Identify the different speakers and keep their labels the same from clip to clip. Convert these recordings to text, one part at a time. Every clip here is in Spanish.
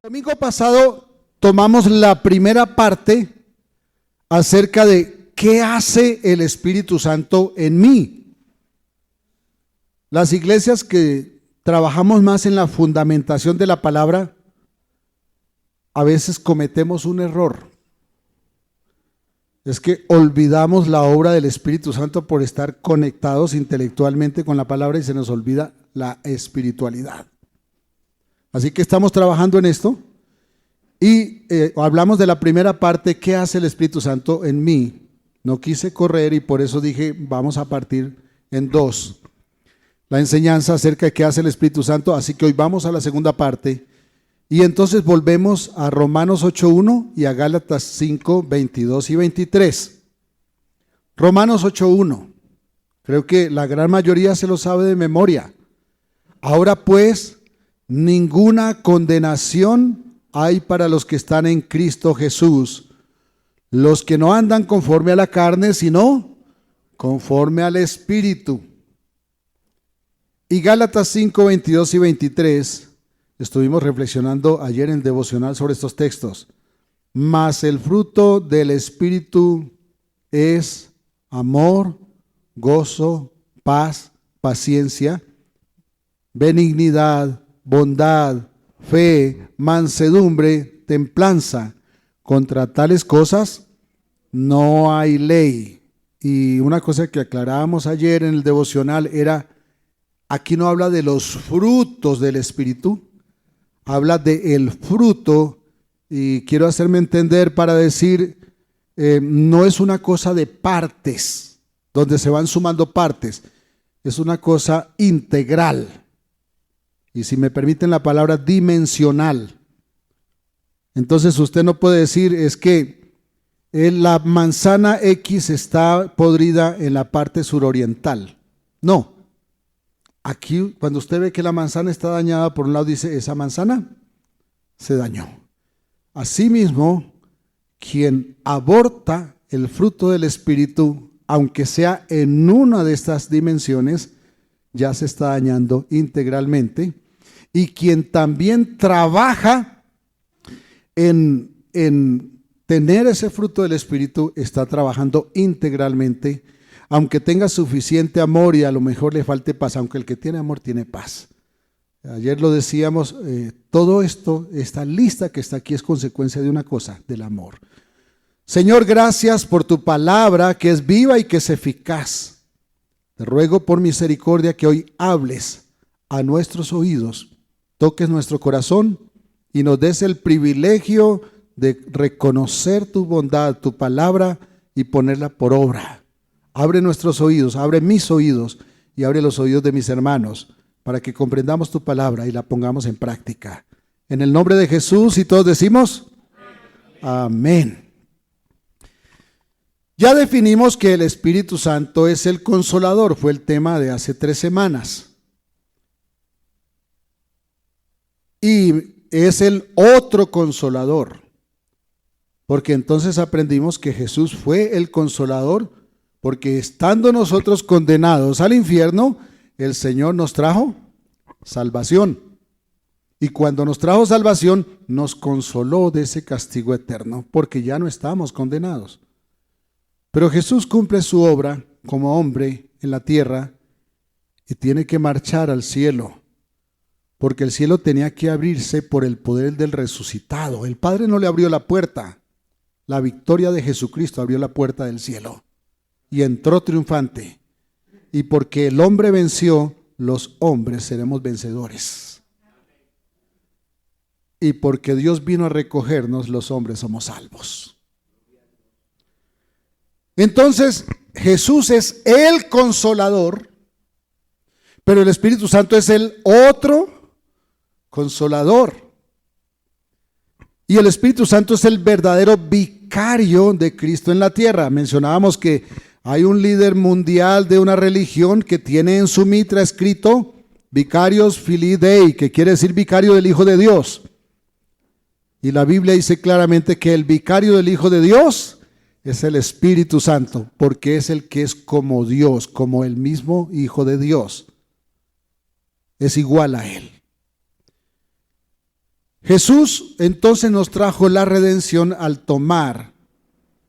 Speaker 1: Domingo pasado tomamos la primera parte acerca de qué hace el Espíritu Santo en mí. Las iglesias que trabajamos más en la fundamentación de la palabra, a veces cometemos un error. Es que olvidamos la obra del Espíritu Santo por estar conectados intelectualmente con la palabra y se nos olvida la espiritualidad. Así que estamos trabajando en esto y hablamos de la primera parte, ¿qué hace el Espíritu Santo en mí? No quise correr y por eso dije, vamos a partir en dos. La enseñanza acerca de qué hace el Espíritu Santo, así que hoy vamos a la segunda parte. Y entonces volvemos a Romanos 8.1 y a Gálatas 5.22 y 23. Romanos 8.1. Creo que la gran mayoría se lo sabe de memoria. Ahora pues, ninguna condenación hay para los que están en Cristo Jesús, los que no andan conforme a la carne, sino conforme al Espíritu. Y Gálatas 5.22 y 23. Estuvimos reflexionando ayer en el devocional sobre estos textos. Mas el fruto del Espíritu es amor, gozo, paz, paciencia, benignidad, bondad, fe, mansedumbre, templanza. Contra tales cosas no hay ley. Y una cosa que aclarábamos ayer en el devocional era, aquí no habla de los frutos del Espíritu, habla de el fruto, y quiero hacerme entender para decir, no es una cosa de partes, donde se van sumando partes, es una cosa integral, y si me permiten la palabra, dimensional. Entonces usted no puede decir, es que la manzana X está podrida en la parte suroriental. No. Aquí, cuando usted ve que la manzana está dañada, por un lado dice, esa manzana se dañó. Asimismo, quien aborta el fruto del Espíritu, aunque sea en una de estas dimensiones, ya se está dañando integralmente. Y quien también trabaja en tener ese fruto del Espíritu, está trabajando integralmente, aunque tenga suficiente amor y a lo mejor le falte paz, aunque el que tiene amor tiene paz. Ayer lo decíamos, todo esto, esta lista que está aquí es consecuencia de una cosa, del amor. Señor, gracias por tu palabra que es viva y que es eficaz. Te ruego por misericordia que hoy hables a nuestros oídos, toques nuestro corazón y nos des el privilegio de reconocer tu bondad, tu palabra y ponerla por obra. Abre nuestros oídos, abre mis oídos y abre los oídos de mis hermanos para que comprendamos tu palabra y la pongamos en práctica. En el nombre de Jesús, y todos decimos, amén. Ya definimos que el Espíritu Santo es el Consolador, fue el tema de hace 3 semanas. Y es el otro Consolador, porque entonces aprendimos que Jesús fue el Consolador, porque estando nosotros condenados al infierno, el Señor nos trajo salvación. Y cuando nos trajo salvación, nos consoló de ese castigo eterno, porque ya no estamos condenados. Pero Jesús cumple su obra como hombre en la tierra y tiene que marchar al cielo, porque el cielo tenía que abrirse por el poder del resucitado. El Padre no le abrió la puerta, la victoria de Jesucristo abrió la puerta del cielo. Y entró triunfante. Y porque el hombre venció, los hombres seremos vencedores. Y porque Dios vino a recogernos, los hombres somos salvos. Entonces, Jesús es el Consolador, pero el Espíritu Santo es el otro Consolador. Y el Espíritu Santo es el verdadero vicario de Cristo en la tierra. Mencionábamos que hay un líder mundial de una religión que tiene en su mitra escrito Vicarios Filii Dei, que quiere decir vicario del Hijo de Dios. Y la Biblia dice claramente que el vicario del Hijo de Dios es el Espíritu Santo, porque es el que es como Dios, como el mismo Hijo de Dios. Es igual a Él. Jesús entonces nos trajo la redención al tomar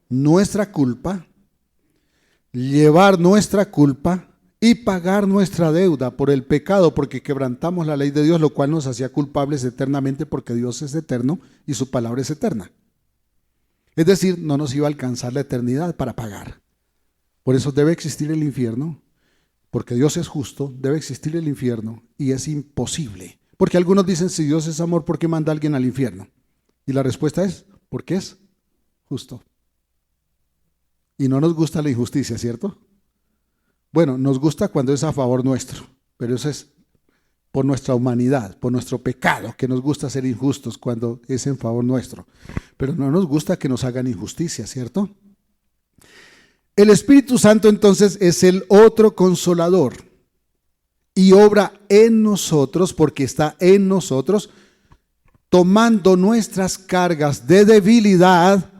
Speaker 1: nuestra culpa, llevar nuestra culpa y pagar nuestra deuda por el pecado, porque quebrantamos la ley de Dios, lo cual nos hacía culpables eternamente, porque Dios es eterno y su palabra es eterna. Es decir, no nos iba a alcanzar la eternidad para pagar. Por eso debe existir el infierno, porque Dios es justo, debe existir el infierno y es imposible. Porque algunos dicen, si Dios es amor, ¿por qué manda a alguien al infierno? Y la respuesta es, porque es justo. Y no nos gusta la injusticia, ¿cierto? Bueno, nos gusta cuando es a favor nuestro, pero eso es por nuestra humanidad, por nuestro pecado, que nos gusta ser injustos cuando es en favor nuestro. Pero no nos gusta que nos hagan injusticia, ¿cierto? El Espíritu Santo entonces es el otro consolador y obra en nosotros, porque está en nosotros, tomando nuestras cargas de debilidad,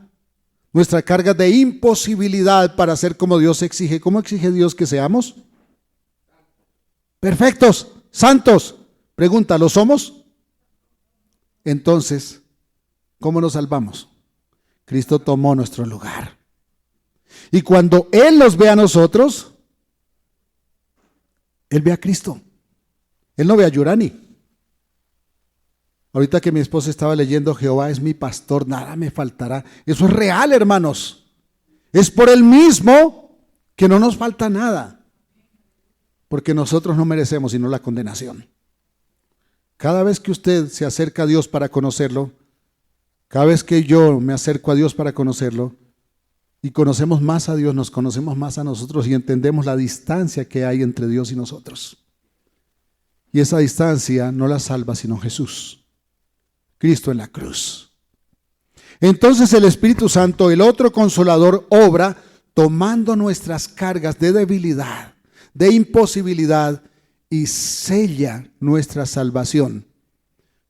Speaker 1: nuestra carga de imposibilidad para ser como Dios exige. ¿Cómo exige Dios que seamos? Perfectos, santos. Pregunta, ¿lo somos? Entonces, ¿cómo nos salvamos? Cristo tomó nuestro lugar. Y cuando Él los ve a nosotros, Él ve a Cristo. Él no ve a Yurani. Ahorita que mi esposa estaba leyendo, Jehová es mi pastor, nada me faltará. Eso es real, hermanos. Es por Él mismo que no nos falta nada. Porque nosotros no merecemos sino la condenación. Cada vez que usted se acerca a Dios para conocerlo, cada vez que yo me acerco a Dios para conocerlo, y conocemos más a Dios, nos conocemos más a nosotros y entendemos la distancia que hay entre Dios y nosotros. Y esa distancia no la salva sino Jesús, Cristo en la cruz. Entonces el Espíritu Santo, el otro consolador, obra tomando nuestras cargas de debilidad, de imposibilidad, y sella nuestra salvación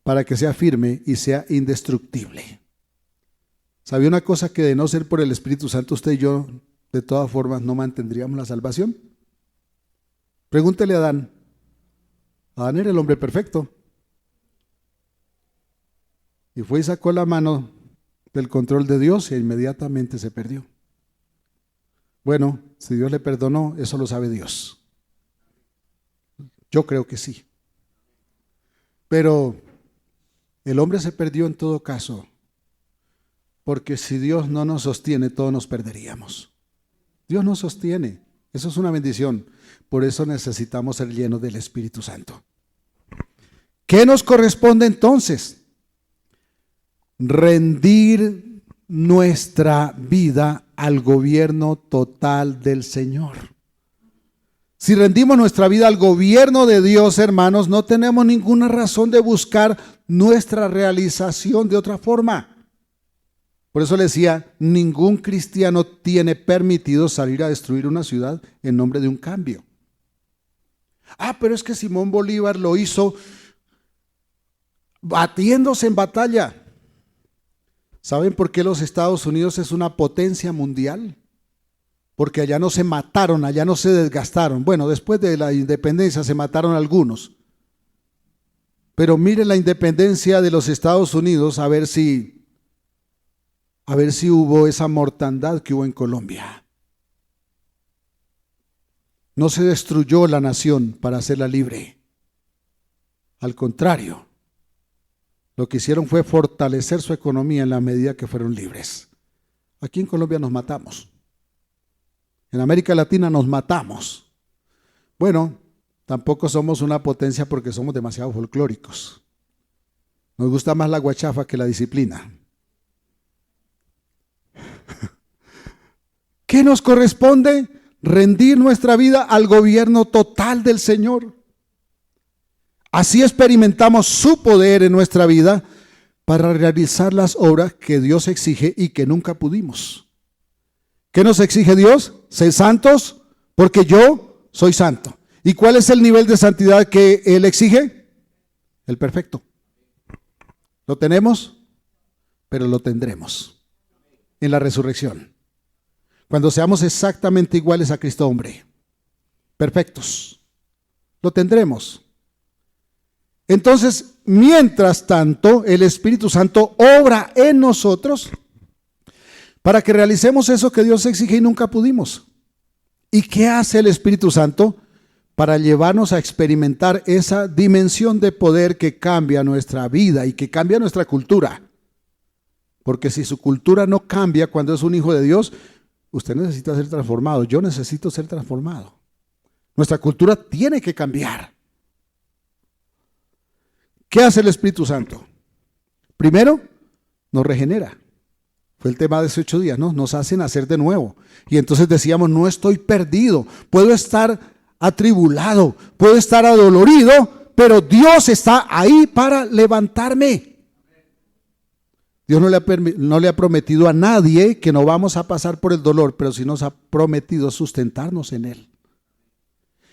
Speaker 1: para que sea firme y sea indestructible. ¿Sabía una cosa? Que de no ser por el Espíritu Santo, usted y yo, de todas formas, no mantendríamos la salvación. Pregúntele a Adán. Adán era el hombre perfecto. Y fue y sacó la mano del control de Dios e inmediatamente se perdió. Bueno, si Dios le perdonó, eso lo sabe Dios. Yo creo que sí. Pero el hombre se perdió en todo caso. Porque si Dios no nos sostiene, todos nos perderíamos. Dios nos sostiene. Eso es una bendición. Por eso necesitamos ser llenos del Espíritu Santo. ¿Qué nos corresponde entonces? Rendir nuestra vida al gobierno total del Señor. Si rendimos nuestra vida al gobierno de Dios, hermanos, no tenemos ninguna razón de buscar nuestra realización de otra forma. Por eso le decía, ningún cristiano tiene permitido salir a destruir una ciudad en nombre de un cambio. Pero es que Simón Bolívar lo hizo batiéndose en batalla. ¿Saben por qué los Estados Unidos es una potencia mundial? Porque allá no se mataron, allá no se desgastaron. Bueno, después de la independencia se mataron algunos. Pero miren la independencia de los Estados Unidos, a ver si hubo esa mortandad que hubo en Colombia. No se destruyó la nación para hacerla libre. Al contrario, lo que hicieron fue fortalecer su economía en la medida que fueron libres. Aquí en Colombia nos matamos. En América Latina nos matamos. Bueno, tampoco somos una potencia porque somos demasiado folclóricos. Nos gusta más la guachafa que la disciplina. ¿Qué nos corresponde? Rendir nuestra vida al gobierno total del Señor. Así experimentamos su poder en nuestra vida para realizar las obras que Dios exige y que nunca pudimos. ¿Qué nos exige Dios? Ser santos, porque yo soy santo. ¿Y cuál es el nivel de santidad que Él exige? El perfecto. ¿Lo tenemos? Pero lo tendremos en la resurrección. Cuando seamos exactamente iguales a Cristo hombre, perfectos, lo tendremos. Entonces, mientras tanto, el Espíritu Santo obra en nosotros para que realicemos eso que Dios exige y nunca pudimos. ¿Y qué hace el Espíritu Santo? Para llevarnos a experimentar esa dimensión de poder que cambia nuestra vida y que cambia nuestra cultura. Porque si su cultura no cambia cuando es un hijo de Dios, usted necesita ser transformado. Yo necesito ser transformado. Nuestra cultura tiene que cambiar. ¿Qué hace el Espíritu Santo? Primero, nos regenera. Fue el tema de hace 8 días, ¿no? Nos hace nacer de nuevo. Y entonces decíamos, no estoy perdido. Puedo estar atribulado, puedo estar adolorido, pero Dios está ahí para levantarme. Dios no le ha prometido a nadie que no vamos a pasar por el dolor, pero sí nos ha prometido sustentarnos en él.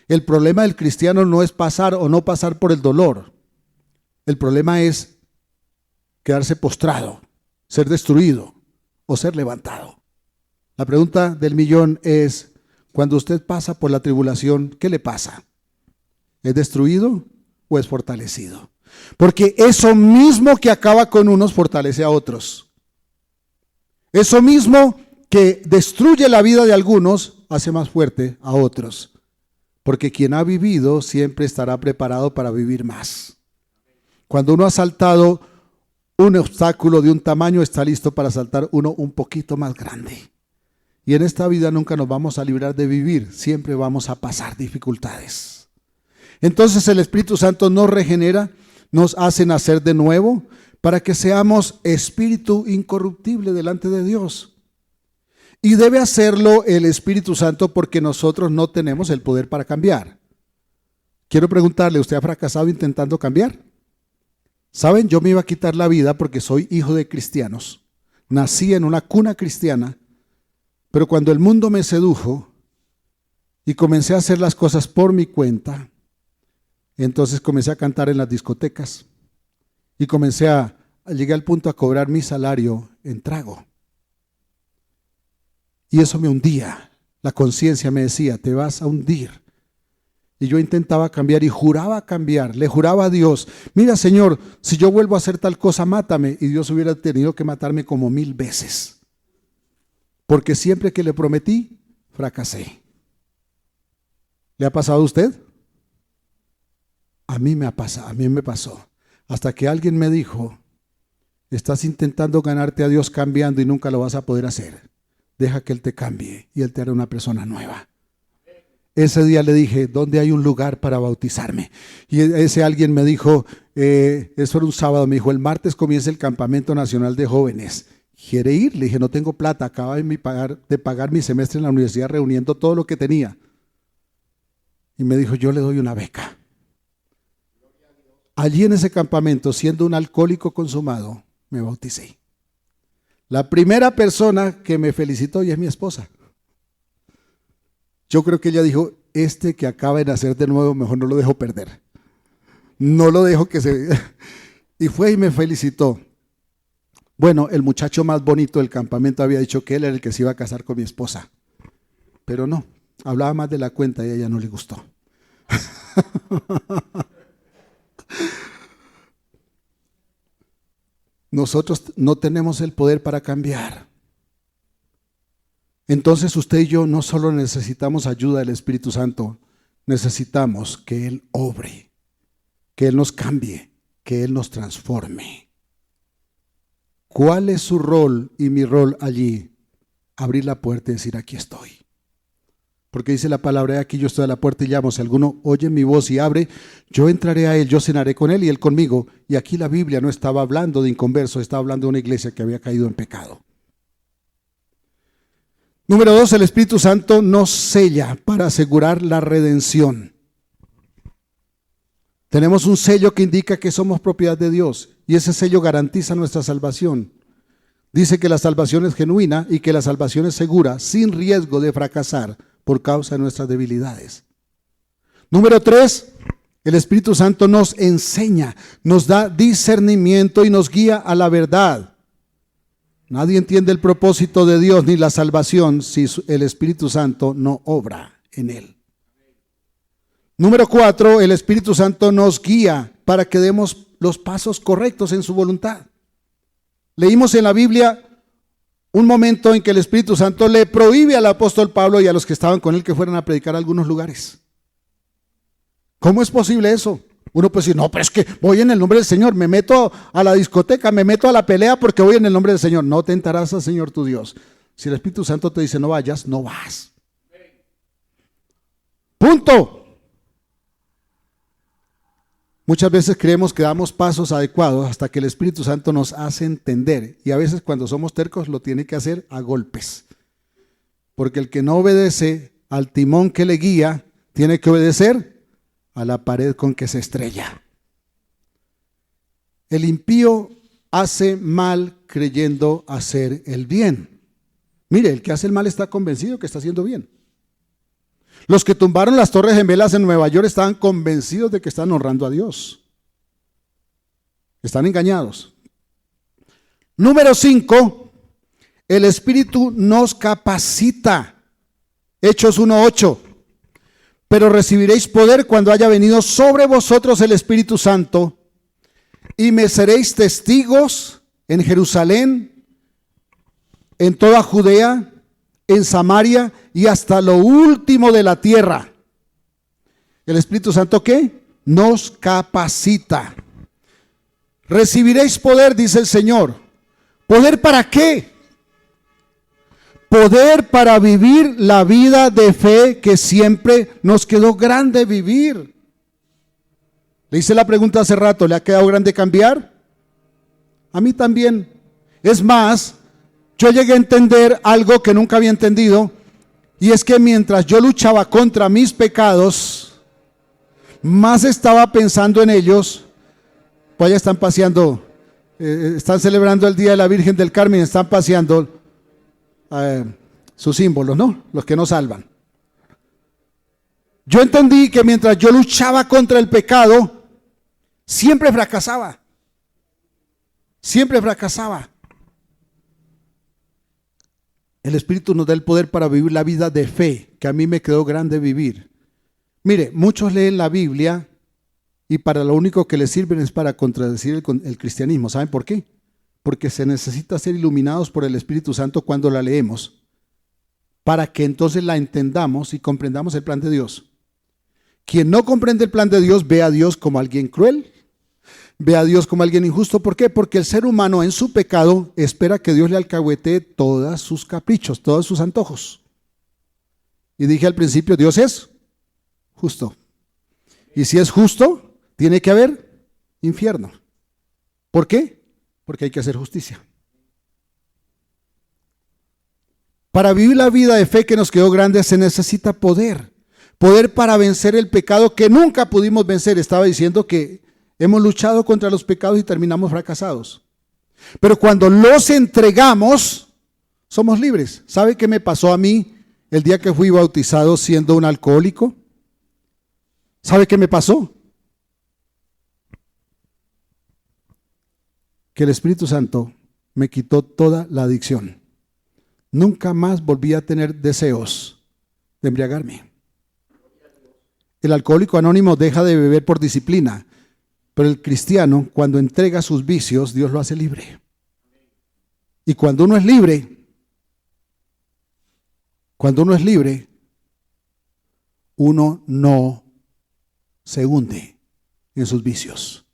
Speaker 1: El problema del cristiano no es pasar o no pasar por el dolor. El problema es quedarse postrado, ser destruido o ser levantado. La pregunta del millón es, cuando usted pasa por la tribulación, ¿qué le pasa? ¿Es destruido o es fortalecido? Porque eso mismo que acaba con unos fortalece a otros. Eso mismo que destruye la vida de algunos hace más fuerte a otros. Porque quien ha vivido siempre estará preparado para vivir más. Cuando uno ha saltado un obstáculo de un tamaño, está listo para saltar uno un poquito más grande. Y en esta vida nunca nos vamos a librar de vivir, siempre vamos a pasar dificultades. Entonces el Espíritu Santo nos regenera, nos hace nacer de nuevo para que seamos espíritu incorruptible delante de Dios. Y debe hacerlo el Espíritu Santo porque nosotros no tenemos el poder para cambiar. Quiero preguntarle, ¿usted ha fracasado intentando cambiar? ¿Saben? Yo me iba a quitar la vida porque soy hijo de cristianos. Nací en una cuna cristiana, pero cuando el mundo me sedujo y comencé a hacer las cosas por mi cuenta, entonces comencé a cantar en las discotecas y llegué al punto a cobrar mi salario en trago. Y eso me hundía. La conciencia me decía, te vas a hundir. Y yo intentaba cambiar y juraba cambiar. Le juraba a Dios, mira Señor, si yo vuelvo a hacer tal cosa, mátame. Y Dios hubiera tenido que matarme como 1000 veces. Porque siempre que le prometí, fracasé. ¿Le ha pasado a usted? A mí me pasó. Hasta que alguien me dijo, estás intentando ganarte a Dios cambiando y nunca lo vas a poder hacer. Deja que Él te cambie y Él te hará una persona nueva. Ese día le dije, ¿dónde hay un lugar para bautizarme? Y ese alguien me dijo, eso era un sábado, me dijo, el martes comienza el Campamento Nacional de Jóvenes. ¿Quiere ir? Le dije, no tengo plata, acababa de pagar mi semestre en la universidad reuniendo todo lo que tenía. Y me dijo, yo le doy una beca. Allí en ese campamento, siendo un alcohólico consumado, me bauticé. La primera persona que me felicitó y es mi esposa. Yo creo que ella dijo, este que acaba de nacer de nuevo, mejor no lo dejo perder. No lo dejo que se... Y fue y me felicitó. Bueno, el muchacho más bonito del campamento había dicho que él era el que se iba a casar con mi esposa. Pero no, hablaba más de la cuenta y a ella no le gustó. Nosotros no tenemos el poder para cambiar. Entonces usted y yo no solo necesitamos ayuda del Espíritu Santo, necesitamos que Él obre, que Él nos cambie, que Él nos transforme. ¿Cuál es su rol y mi rol allí? Abrir la puerta y decir, aquí estoy. Porque dice la palabra, aquí yo estoy a la puerta y llamo. Si alguno oye mi voz y abre, yo entraré a él, yo cenaré con él y él conmigo. Y aquí la Biblia no estaba hablando de inconversos, estaba hablando de una iglesia que había caído en pecado. Número 2, el Espíritu Santo nos sella para asegurar la redención. Tenemos un sello que indica que somos propiedad de Dios y ese sello garantiza nuestra salvación. Dice que la salvación es genuina y que la salvación es segura, sin riesgo de fracasar por causa de nuestras debilidades. Número 3, el Espíritu Santo nos enseña, nos da discernimiento y nos guía a la verdad. Nadie entiende el propósito de Dios ni la salvación si el Espíritu Santo no obra en él. Número 4, el Espíritu Santo nos guía para que demos los pasos correctos en su voluntad. Leímos en la Biblia un momento en que el Espíritu Santo le prohíbe al apóstol Pablo y a los que estaban con él que fueran a predicar a algunos lugares. ¿Cómo es posible eso? Uno puede decir, no, pero es que voy en el nombre del Señor, me meto a la discoteca, me meto a la pelea porque voy en el nombre del Señor. No tentarás al Señor tu Dios. Si el Espíritu Santo te dice no vayas, no vas. Punto. Muchas veces creemos que damos pasos adecuados hasta que el Espíritu Santo nos hace entender. Y a veces cuando somos tercos lo tiene que hacer a golpes. Porque el que no obedece al timón que le guía, tiene que obedecer a la pared con que se estrella. El impío hace mal creyendo hacer el bien. Mire, el que hace el mal está convencido que está haciendo bien. Los que tumbaron las torres gemelas en Nueva York estaban convencidos de que están honrando a Dios. Están engañados. Número 5, el Espíritu nos capacita. Hechos 1:8. Pero recibiréis poder cuando haya venido sobre vosotros el Espíritu Santo, y me seréis testigos en Jerusalén, en toda Judea, en Samaria y hasta lo último de la tierra. ¿El Espíritu Santo qué? Nos capacita. Recibiréis poder, dice el Señor. ¿Poder para qué? Poder para vivir la vida de fe que siempre nos quedó grande vivir. Le hice la pregunta hace rato, ¿le ha quedado grande cambiar? A mí también. Es más, yo llegué a entender algo que nunca había entendido, y es que mientras yo luchaba contra mis pecados, más estaba pensando en ellos. Pues ya están paseando, están celebrando el Día de la Virgen del Carmen, están paseando sus símbolos, ¿no? Los que nos salvan. Yo entendí que mientras yo luchaba contra el pecado, siempre fracasaba. Siempre fracasaba. El Espíritu nos da el poder para vivir la vida de fe, que a mí me quedó grande vivir. Mire, muchos leen la Biblia y para lo único que les sirven es para contradecir el cristianismo. ¿Saben por qué? Porque se necesita ser iluminados por el Espíritu Santo cuando la leemos, para que entonces la entendamos y comprendamos el plan de Dios. Quien no comprende el plan de Dios ve a Dios como alguien cruel, ve a Dios como alguien injusto. ¿Por qué? Porque el ser humano en su pecado espera que Dios le alcahuetee todos sus caprichos, todos sus antojos. Y dije al principio, Dios es justo. Y si es justo, tiene que haber infierno. ¿Por qué? Porque hay que hacer justicia. Para vivir la vida de fe que nos quedó grande se necesita poder. Poder para vencer el pecado que nunca pudimos vencer. Estaba diciendo que hemos luchado contra los pecados y terminamos fracasados. Pero cuando los entregamos, somos libres. ¿Sabe qué me pasó a mí el día que fui bautizado siendo un alcohólico? ¿Sabe qué me pasó? Que el Espíritu Santo me quitó toda la adicción. Nunca más volví a tener deseos de embriagarme. El alcohólico anónimo deja de beber por disciplina, pero el cristiano, cuando entrega sus vicios, Dios lo hace libre. Y cuando uno es libre, uno no se hunde en sus vicios.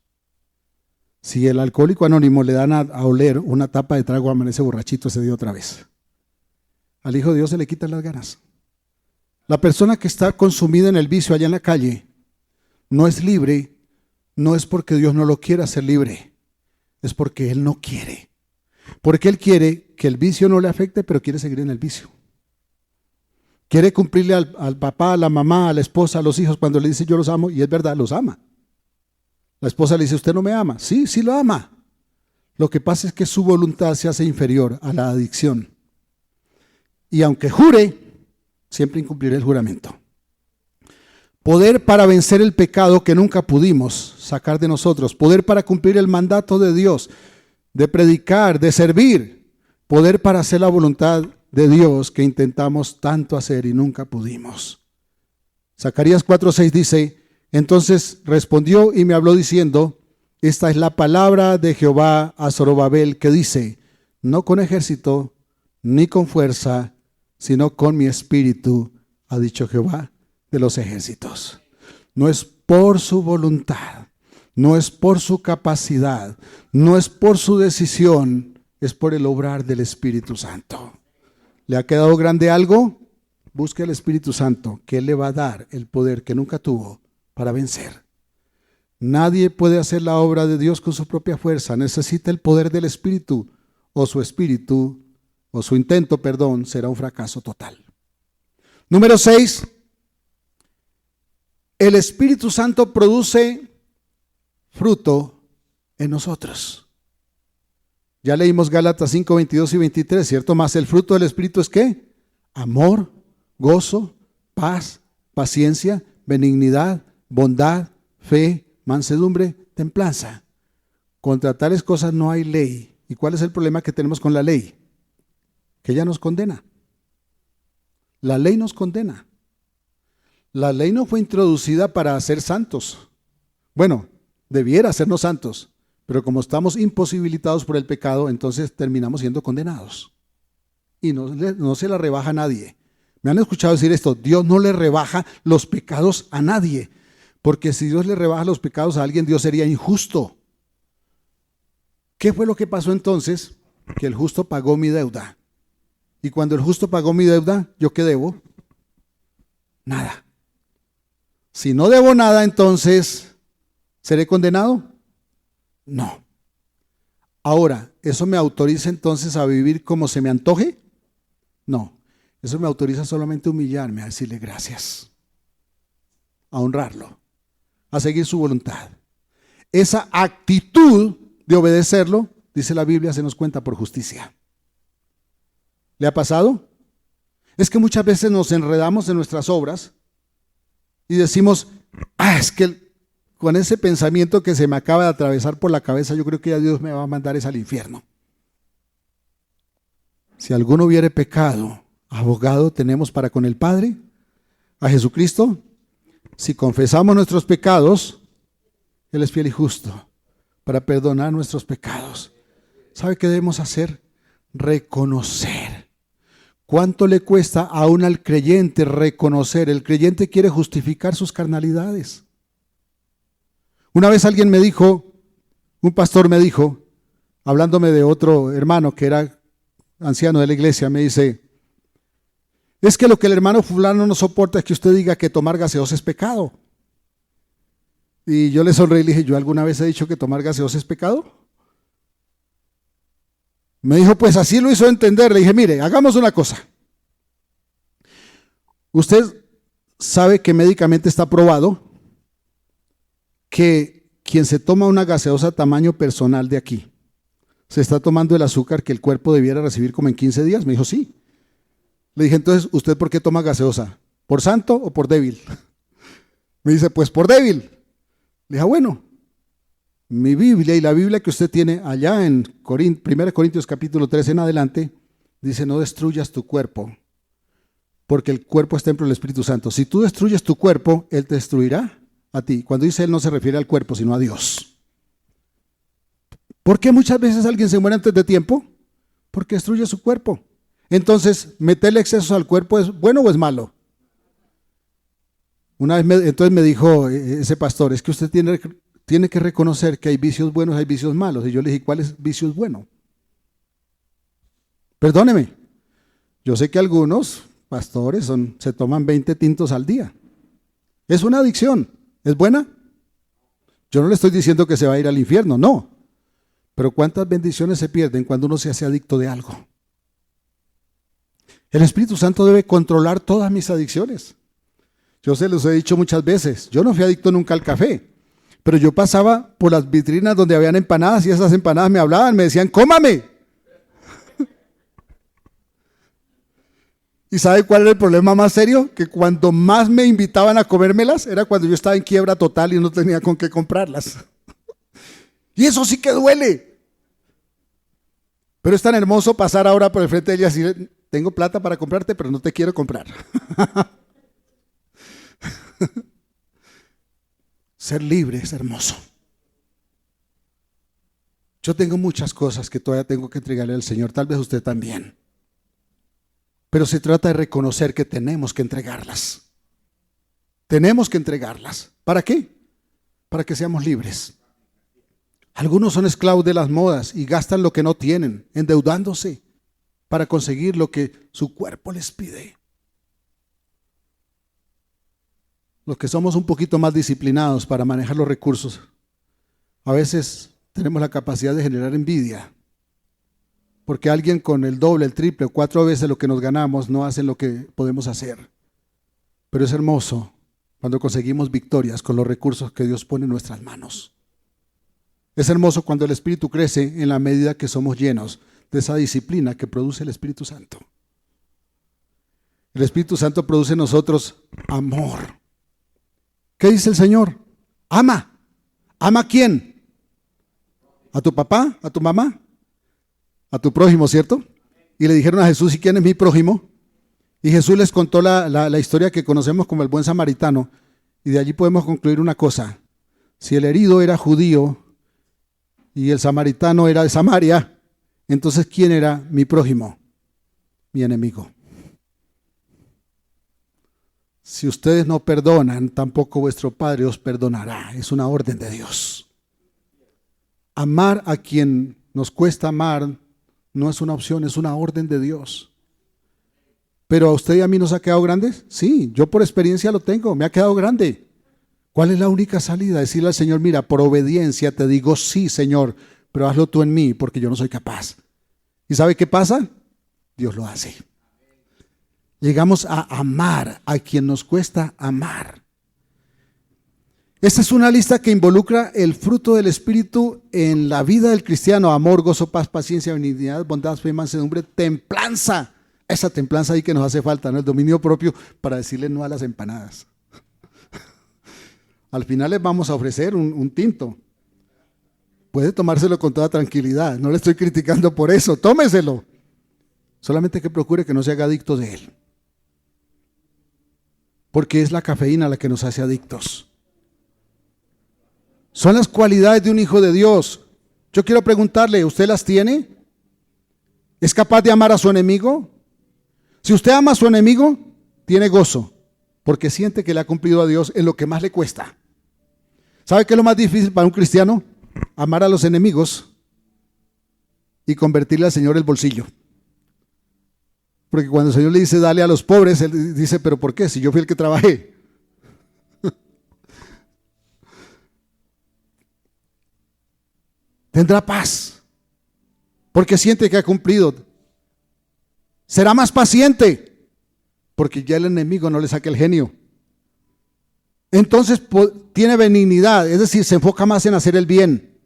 Speaker 1: Si el alcohólico anónimo le dan a oler una tapa de trago, amanece borrachito ese día otra vez. Al Hijo de Dios se le quitan las ganas. La persona que está consumida en el vicio allá en la calle no es libre, no es porque Dios no lo quiera hacer libre, es porque Él no quiere. Porque Él quiere que el vicio no le afecte, pero quiere seguir en el vicio. Quiere cumplirle al papá, a la mamá, a la esposa, a los hijos cuando le dice yo los amo, y es verdad, los ama. La esposa le dice, ¿usted no me ama? Sí, sí lo ama. Lo que pasa es que su voluntad se hace inferior a la adicción. Y aunque jure, siempre incumplirá el juramento. Poder para vencer el pecado que nunca pudimos sacar de nosotros. Poder para cumplir el mandato de Dios, de predicar, de servir. Poder para hacer la voluntad de Dios que intentamos tanto hacer y nunca pudimos. Zacarías 4:6 dice, Entonces respondió y me habló diciendo, esta es la palabra de Jehová a Zorobabel que dice, no con ejército ni con fuerza, sino con mi espíritu, ha dicho Jehová de los ejércitos. No es por su voluntad, no es por su capacidad, no es por su decisión, es por el obrar del Espíritu Santo. ¿Le ha quedado grande algo? Busque al Espíritu Santo, que Él le va a dar el poder que nunca tuvo para vencer. Nadie puede hacer la obra de Dios con su propia fuerza, necesita el poder del Espíritu, o su intento, será un fracaso total. Número 6, el Espíritu Santo produce fruto en nosotros. Ya leímos Gálatas 5, 22 y 23, ¿cierto? Más el fruto del Espíritu es ¿qué? Amor, gozo, paz, paciencia, benignidad, bondad, fe, mansedumbre, templanza. Contra tales cosas no hay ley. ¿Y cuál es el problema que tenemos con la ley? Que ella nos condena. La ley nos condena. La ley no fue introducida para hacer santos. Bueno, debiera hacernos santos, pero como estamos imposibilitados por el pecado, entonces terminamos siendo condenados. Y no se la rebaja a nadie. Me han escuchado decir esto, Dios no le rebaja los pecados a nadie, porque si Dios le rebaja los pecados a alguien, Dios sería injusto. ¿Qué fue lo que pasó entonces? Que el justo pagó mi deuda. Y cuando el justo pagó mi deuda, ¿yo qué debo? Nada. Si no debo nada, entonces, ¿seré condenado? No. Ahora, ¿eso me autoriza entonces a vivir como se me antoje? No. Eso me autoriza solamente a humillarme, a decirle gracias, a honrarlo, a seguir su voluntad. Esa actitud de obedecerlo, dice la Biblia, se nos cuenta por justicia. ¿Le ha pasado? Es que muchas veces nos enredamos en nuestras obras y decimos, es que con ese pensamiento que se me acaba de atravesar por la cabeza, yo creo que ya Dios me va a mandar al infierno. Si alguno hubiere pecado, abogado tenemos para con el Padre, a Jesucristo. Si confesamos nuestros pecados, Él es fiel y justo para perdonar nuestros pecados. ¿Sabe qué debemos hacer? Reconocer. ¿Cuánto le cuesta aún al creyente reconocer? El creyente quiere justificar sus carnalidades. Una vez alguien me dijo, un pastor me dijo, hablándome de otro hermano que era anciano de la iglesia, me dice, es que lo que el hermano fulano no soporta es que usted diga que tomar gaseosa es pecado. Y yo le sonreí y le dije, ¿yo alguna vez he dicho que tomar gaseosa es pecado? Me dijo, pues así lo hizo entender. Le dije, mire, hagamos una cosa. Usted sabe que médicamente está probado que quien se toma una gaseosa tamaño personal de aquí, se está tomando el azúcar que el cuerpo debiera recibir como en 15 días. Me dijo, sí. Le dije, entonces, ¿usted por qué toma gaseosa? ¿Por santo o por débil? Me dice, pues por débil. Le dije, bueno, mi Biblia y la Biblia que usted tiene allá en 1 Corintios capítulo 3 en adelante, dice, no destruyas tu cuerpo, porque el cuerpo es templo del Espíritu Santo. Si tú destruyes tu cuerpo, Él te destruirá a ti. Cuando dice Él, no se refiere al cuerpo, sino a Dios. ¿Por qué muchas veces alguien se muere antes de tiempo? Porque destruye su cuerpo. Entonces, ¿meterle excesos al cuerpo es bueno o es malo? Una vez entonces me dijo ese pastor, es que usted tiene que reconocer que hay vicios buenos, hay vicios malos. Y yo le dije, ¿cuál es vicio bueno? Perdóneme, yo sé que algunos pastores se toman 20 tintos al día. Es una adicción. ¿Es buena? Yo no le estoy diciendo que se va a ir al infierno, no. Pero ¿cuántas bendiciones se pierden cuando uno se hace adicto de algo? El Espíritu Santo debe controlar todas mis adicciones. Yo se los he dicho muchas veces, yo no fui adicto nunca al café, pero yo pasaba por las vitrinas donde habían empanadas y esas empanadas me hablaban, me decían, ¡cómame! ¿Y sabe cuál era el problema más serio? Que cuando más me invitaban a comérmelas era cuando yo estaba en quiebra total y no tenía con qué comprarlas. Y eso sí que duele. Pero es tan hermoso pasar ahora por el frente de ella y decir, tengo plata para comprarte, pero no te quiero comprar. Ser libre es hermoso. Yo tengo muchas cosas que todavía tengo que entregarle al Señor, tal vez usted también. Pero se trata de reconocer que tenemos que entregarlas. Tenemos que entregarlas. ¿Para qué? Para que seamos libres. Algunos son esclavos de las modas y gastan lo que no tienen, endeudándose para conseguir lo que su cuerpo les pide. Los que somos un poquito más disciplinados para manejar los recursos, a veces tenemos la capacidad de generar envidia, porque alguien con el doble, el triple o 4 veces lo que nos ganamos no hace lo que podemos hacer. Pero es hermoso cuando conseguimos victorias con los recursos que Dios pone en nuestras manos. Es hermoso cuando el Espíritu crece en la medida que somos llenos de esa disciplina que produce el Espíritu Santo. El Espíritu Santo produce en nosotros amor. ¿Qué dice el Señor? Ama. ¿Ama a quién? ¿A tu papá? ¿A tu mamá? ¿A tu prójimo, cierto? Y le dijeron a Jesús, ¿y quién es mi prójimo? Y Jesús les contó la historia que conocemos como el buen samaritano. Y de allí podemos concluir una cosa. Si el herido era judío y el samaritano era de Samaria, entonces ¿quién era mi prójimo? Mi enemigo. Si ustedes no perdonan, tampoco vuestro Padre os perdonará. Es una orden de Dios. Amar a quien nos cuesta amar no es una opción, es una orden de Dios. ¿Pero a usted y a mí nos ha quedado grande? Sí, yo por experiencia lo tengo, me ha quedado grande. ¿Cuál es la única salida? Decirle al Señor, mira, por obediencia te digo sí, Señor, pero hazlo tú en mí porque yo no soy capaz. ¿Y sabe qué pasa? Dios lo hace. Llegamos a amar a quien nos cuesta amar. Esta es una lista que involucra el fruto del Espíritu en la vida del cristiano: amor, gozo, paz, paciencia, benignidad, bondad, fe, mansedumbre, templanza. Esa templanza ahí que nos hace falta, ¿no? El dominio propio para decirle no a las empanadas. Al final les vamos a ofrecer un tinto. Puede tomárselo con toda tranquilidad, no le estoy criticando por eso, tómeselo. Solamente que procure que no se haga adicto de él. Porque es la cafeína la que nos hace adictos. Son las cualidades de un hijo de Dios. Yo quiero preguntarle, ¿usted las tiene? ¿Es capaz de amar a su enemigo? Si usted ama a su enemigo, tiene gozo, porque siente que le ha cumplido a Dios en lo que más le cuesta. ¿Sabe qué es lo más difícil para un cristiano? Amar a los enemigos y convertirle al Señor el bolsillo. Porque cuando el Señor le dice dale a los pobres, Él dice, ¿pero por qué? Si yo fui el que trabajé. Tendrá paz, porque siente que ha cumplido. Será más paciente, porque ya el enemigo no le saca el genio. Entonces tiene benignidad, es decir, se enfoca más en hacer el bien.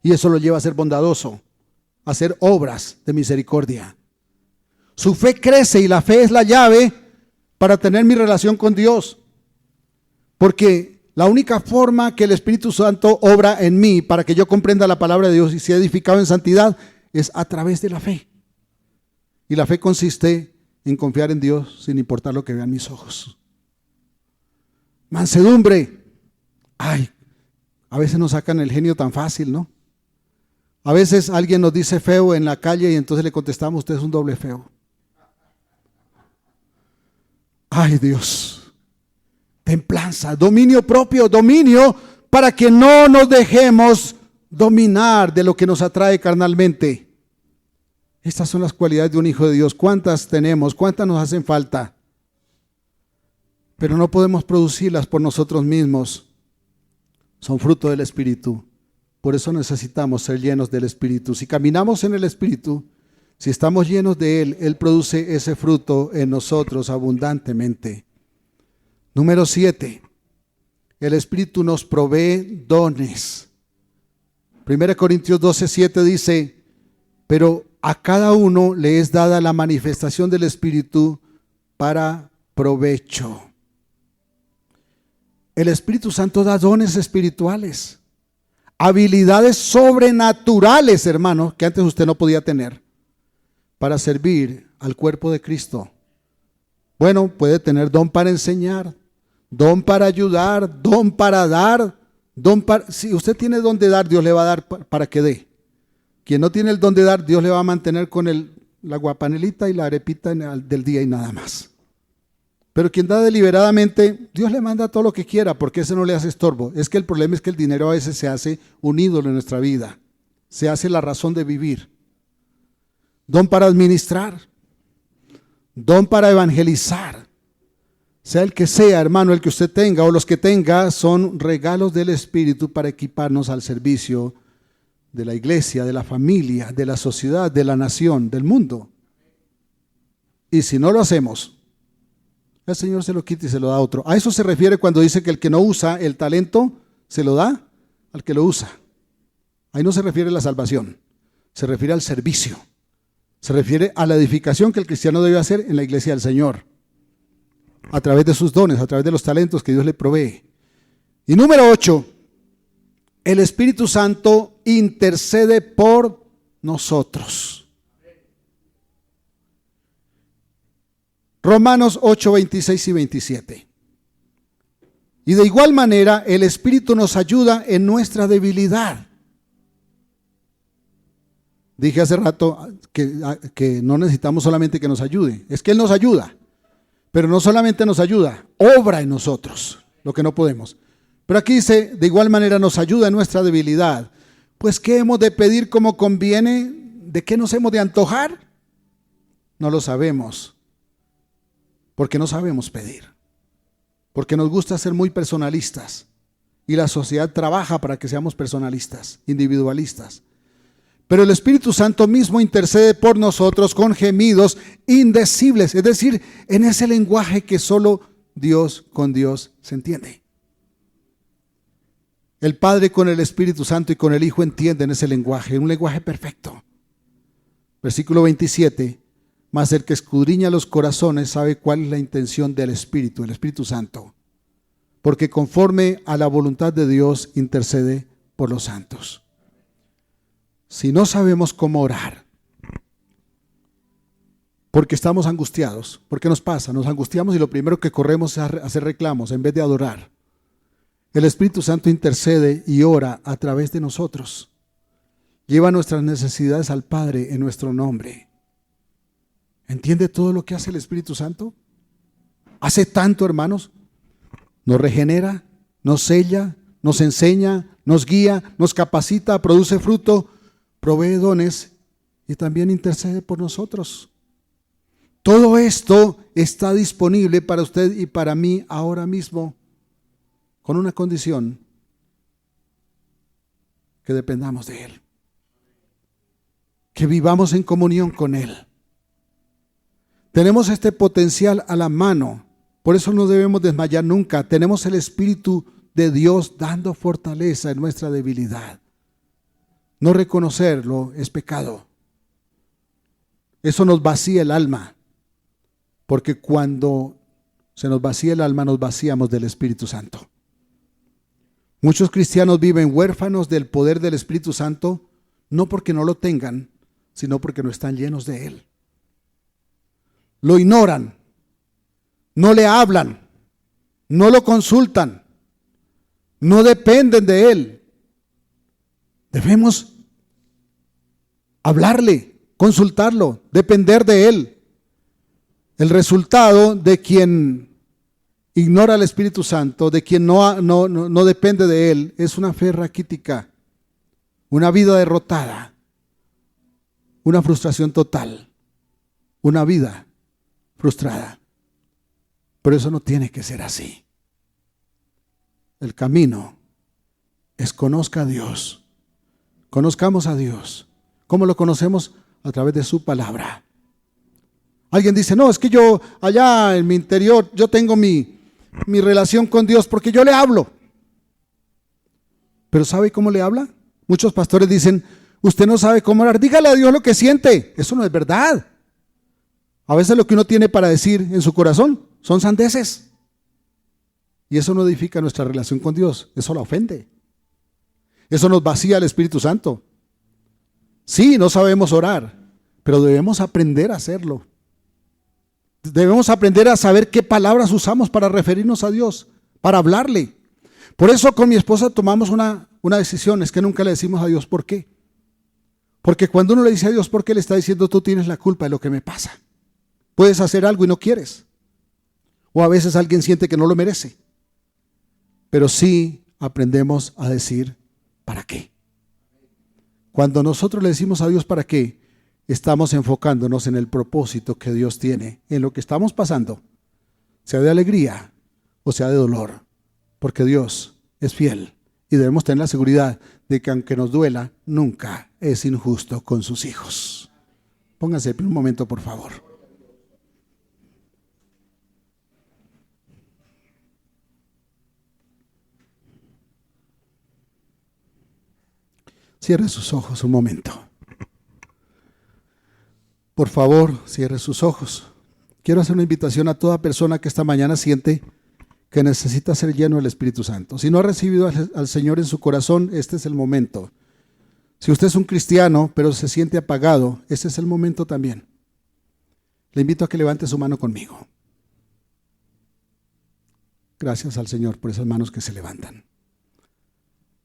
Speaker 1: Y eso lo lleva a ser bondadoso, a hacer obras de misericordia. Su fe crece y la fe es la llave para tener mi relación con Dios. Porque la única forma que el Espíritu Santo obra en mí para que yo comprenda la palabra de Dios y sea edificado en santidad es a través de la fe. Y la fe consiste en confiar en Dios sin importar lo que vean mis ojos. Mansedumbre. Ay, a veces nos sacan el genio tan fácil, ¿no? A veces alguien nos dice feo en la calle y entonces le contestamos, usted es un doble feo. Ay, Dios. Templanza, dominio propio, dominio para que no nos dejemos dominar de lo que nos atrae carnalmente. Estas son las cualidades de un hijo de Dios. ¿Cuántas tenemos? ¿Cuántas nos hacen falta? Pero no podemos producirlas por nosotros mismos. Son fruto del Espíritu. Por eso necesitamos ser llenos del Espíritu. Si caminamos en el Espíritu, si estamos llenos de Él, Él produce ese fruto en nosotros abundantemente. Número 7. El Espíritu nos provee dones. 1 Corintios 12:7 dice, pero a cada uno le es dada la manifestación del Espíritu para provecho. El Espíritu Santo da dones espirituales, habilidades sobrenaturales, hermano, que antes usted no podía tener para servir al cuerpo de Cristo. Bueno, puede tener don para enseñar, don para ayudar, don para dar, si usted tiene don de dar, Dios le va a dar para que dé. Quien no tiene el don de dar, Dios le va a mantener con la guapanelita y la arepita del día y nada más. Pero quien da deliberadamente, Dios le manda todo lo que quiera, porque ese no le hace estorbo. Es que el problema es que el dinero a veces se hace un ídolo en nuestra vida, se hace la razón de vivir. Don para administrar, don para evangelizar, sea el que sea, hermano, el que usted tenga o los que tenga, son regalos del Espíritu para equiparnos al servicio de la iglesia, de la familia, de la sociedad, de la nación, del mundo. Y si no lo hacemos, el Señor se lo quita y se lo da a otro. A eso se refiere cuando dice que el que no usa el talento, se lo da al que lo usa. Ahí no se refiere a la salvación, se refiere al servicio. Se refiere a la edificación que el cristiano debe hacer en la iglesia del Señor, a través de sus dones, a través de los talentos que Dios le provee. Y número 8, el Espíritu Santo intercede por nosotros. Romanos 8, 26 y 27. Y de igual manera el Espíritu nos ayuda en nuestra debilidad. Dije hace rato que no necesitamos solamente que nos ayude, es que Él nos ayuda, pero no solamente nos ayuda, obra en nosotros lo que no podemos. Pero aquí dice, de igual manera nos ayuda en nuestra debilidad. Pues ¿qué hemos de pedir como conviene? ¿De qué nos hemos de antojar? No lo sabemos, porque no sabemos pedir, porque nos gusta ser muy personalistas y la sociedad trabaja para que seamos personalistas, individualistas. Pero el Espíritu Santo mismo intercede por nosotros con gemidos indecibles, es decir, en ese lenguaje que solo Dios con Dios se entiende. El Padre con el Espíritu Santo y con el Hijo entienden ese lenguaje, un lenguaje perfecto. Versículo 27, mas el que escudriña los corazones sabe cuál es la intención del Espíritu, el Espíritu Santo, porque conforme a la voluntad de Dios intercede por los santos. Si no sabemos cómo orar, porque estamos angustiados, ¿por qué nos pasa? Nos angustiamos y lo primero que corremos es a hacer reclamos en vez de adorar. El Espíritu Santo intercede y ora a través de nosotros. Lleva nuestras necesidades al Padre en nuestro nombre. ¿Entiende todo lo que hace el Espíritu Santo? Hace tanto, hermanos. Nos regenera, nos sella, nos enseña, nos guía, nos capacita, produce fruto, provee dones y también intercede por nosotros. Todo esto está disponible para usted y para mí ahora mismo, con una condición: que dependamos de Él, que vivamos en comunión con Él. Tenemos este potencial a la mano, por eso no debemos desmayar nunca. Tenemos el Espíritu de Dios dando fortaleza en nuestra debilidad. No reconocerlo es pecado. Eso nos vacía el alma, porque cuando se nos vacía el alma, nos vaciamos del Espíritu Santo. Muchos cristianos viven huérfanos del poder del Espíritu Santo, no porque no lo tengan, sino porque no están llenos de Él. Lo ignoran, no le hablan, no lo consultan, no dependen de Él. Debemos hablarle, consultarlo, depender de Él. El resultado de quien ignora al Espíritu Santo, de quien no depende de Él, es una fe raquítica, una vida derrotada, una frustración total, una vida frustrada. Pero eso no tiene que ser así. El camino es conozca a Dios. Conozcamos a Dios. ¿Cómo lo conocemos? A través de su palabra. Alguien dice, no, es que yo allá en mi interior, yo tengo mi relación con Dios porque yo le hablo. ¿Pero sabe cómo le habla? Muchos pastores dicen, usted no sabe cómo orar, dígale a Dios lo que siente. Eso no es verdad. A veces lo que uno tiene para decir en su corazón son sandeces. Y eso no edifica nuestra relación con Dios, eso la ofende. Eso nos vacía el Espíritu Santo. Sí, no sabemos orar, pero debemos aprender a hacerlo. Debemos aprender a saber qué palabras usamos para referirnos a Dios. para hablarle. Por eso con mi esposa tomamos una decisión, es que nunca le decimos a Dios por qué. Porque cuando uno le dice a Dios por qué, le está diciendo tú tienes la culpa de lo que me pasa. Puedes hacer algo y no quieres. O a veces alguien siente que no lo merece. Pero sí aprendemos a decir ¿para qué? Cuando nosotros le decimos a Dios ¿para qué? Estamos enfocándonos en el propósito que Dios tiene, en lo que estamos pasando, sea de alegría o sea de dolor, porque Dios es fiel y debemos tener la seguridad de que aunque nos duela, nunca es injusto con sus hijos. Pónganse un momento, por favor. Cierre sus ojos un momento. Por favor, cierre sus ojos. Quiero hacer una invitación a toda persona que esta mañana siente que necesita ser lleno del Espíritu Santo. Si no ha recibido al Señor en su corazón, este es el momento. Si usted es un cristiano, pero se siente apagado, este es el momento también. Le invito a que levante su mano conmigo. Gracias al Señor por esas manos que se levantan.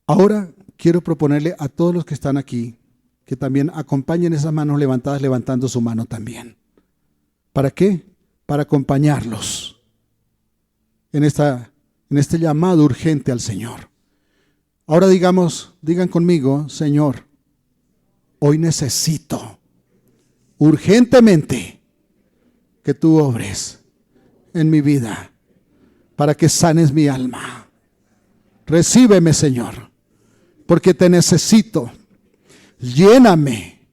Speaker 1: Ahora quiero proponerle a todos los que están aquí que también acompañen esas manos levantadas, levantando su mano también. ¿Para qué? Para acompañarlos en este llamado urgente al Señor. Ahora digan conmigo, Señor, hoy necesito urgentemente que tú obres en mi vida para que sanes mi alma. Recíbeme, Señor, porque te necesito. Lléname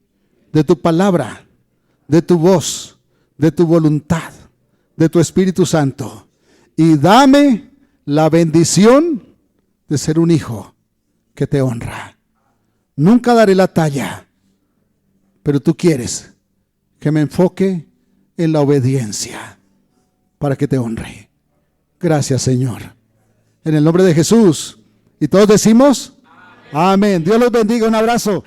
Speaker 1: de tu palabra, de tu voz, de tu voluntad, de tu Espíritu Santo, y dame la bendición de ser un hijo que te honra. Nunca daré la talla, pero tú quieres que me enfoque en la obediencia para que te honre. Gracias, Señor. En el nombre de Jesús. Y todos decimos, amén. Dios los bendiga. Un abrazo.